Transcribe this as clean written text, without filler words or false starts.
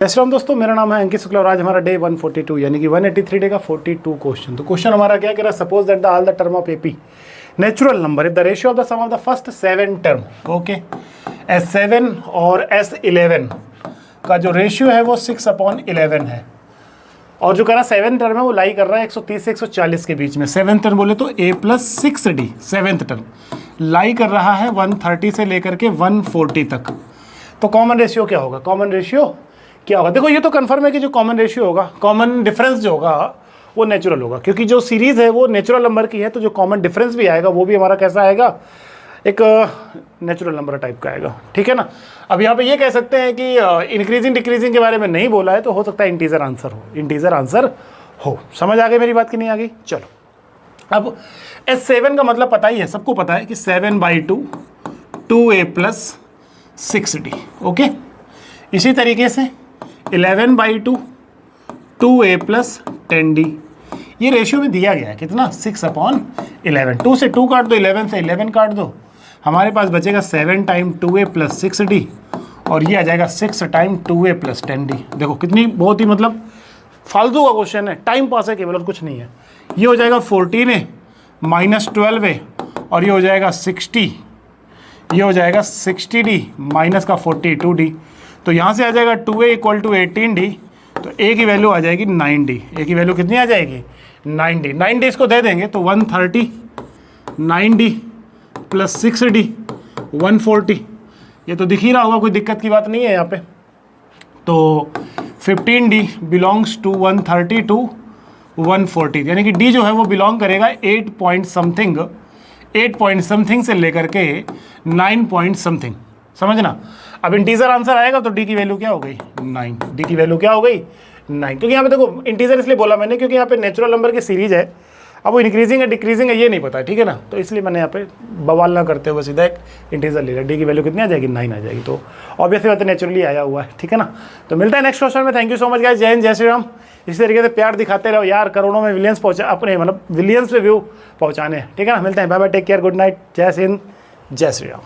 जय दोस्तों, मेरा नाम है अंकित शुक्ला और आज हमारा डे 142 यानी कि 183 डे का 42 क्वेश्चन। तो क्वेश्चन हमारा क्या कह रहा है, suppose that the all the term of AP natural number if the ratio of the sum of the first 7 term okay S7 और S11 का जो रेशियो है वो 6/11 है। और जो कह रहा 7 टर्म है वो लाई कर रहा है 130 से 140 के बीच में। 7 टर्म बोले तो A+6D 7th टर्म लाई कर रहा है 130 से लेकर के 140 तक। तो कॉमन रेशियो क्या होगा, कॉमन रेशियो क्या होगा? देखो ये तो कंफर्म है कि जो कॉमन रेशियो होगा, कॉमन डिफरेंस जो होगा वो नेचुरल होगा, क्योंकि जो सीरीज़ है वो नेचुरल नंबर की है। तो जो कॉमन डिफरेंस भी आएगा वो भी हमारा कैसा आएगा, एक नेचुरल नंबर टाइप का आएगा। ठीक है ना। अब यहाँ पे ये कह सकते हैं कि इंक्रीजिंग डिक्रीजिंग के बारे में नहीं बोला है, तो हो सकता है इंटीजर आंसर हो, इंटीजर आंसर हो। समझ आ गई मेरी बात कि नहीं आ गई? चलो, अब S7 का मतलब पता ही है, सबको पता है कि 7/2 2A+6D ओके। इसी तरीके से 11/2 2A+10D ये रेशियो में दिया गया है कितना, 6/11। 2 से 2 काट दो, 11 से 11 काट दो, हमारे पास बचेगा 7 टाइम 2A+6D और ये आ जाएगा 6 टाइम 2A+10D। देखो कितनी बहुत ही मतलब फालतू का क्वेश्चन है, टाइम पास है केवल और कुछ नहीं है। ये हो जाएगा 14A -12A और ये हो जाएगा 60, ये हो जाएगा 60D माइनस का 42D। तो यहाँ से आ जाएगा 2A = 18D, तो A की वैल्यू आ जाएगी 9D। A की वैल्यू कितनी आ जाएगी, 9D। 9D इसको दे देंगे तो 130, 9D + 6D 140। ये तो दिख ही रहा होगा, कोई दिक्कत की बात नहीं है यहाँ पे। तो 15D बिलोंग्स टू 130 to 140, यानी कि D जो है वो बिलोंग करेगा 8 पॉइंट समथिंग से लेकर के 9 पॉइंट समथिंग, समझना। अब इंटीजर आंसर आएगा तो D की वैल्यू क्या हो गई, 9। D की वैल्यू क्या हो गई, 9। क्योंकि यहाँ पे देखो इंटीजर इसलिए बोला मैंने क्योंकि यहाँ पे नेचुरल नंबर की सीरीज है। अब वो इंक्रीजिंग है डिक्रीजिंग है ये नहीं पता है, ठीक है ना। तो इसलिए मैंने यहाँ पे बवाल ना करते हुए सीधा एक इंटीजर ले लिया। D की वैल्यू कितनी आ जाएगी, 9 आ जाएगी। तो ऑब्वियसली बात है, नेचुरली आया हुआ है, ठीक है ना। तो मिलता है नेक्स्ट क्वेश्चन में। Thank you so much guys, जय हिंद, जय श्री राम। इसी तरीके से प्यार दिखाते रहो यार, करोड़ों में विलियंस पहुँचा अपने मतलब विलियंस पे व्यू पहुँचाने, ठीक है ना। मिलते हैं, bye bye, take care, good night, जय हिंद, जय श्री राम।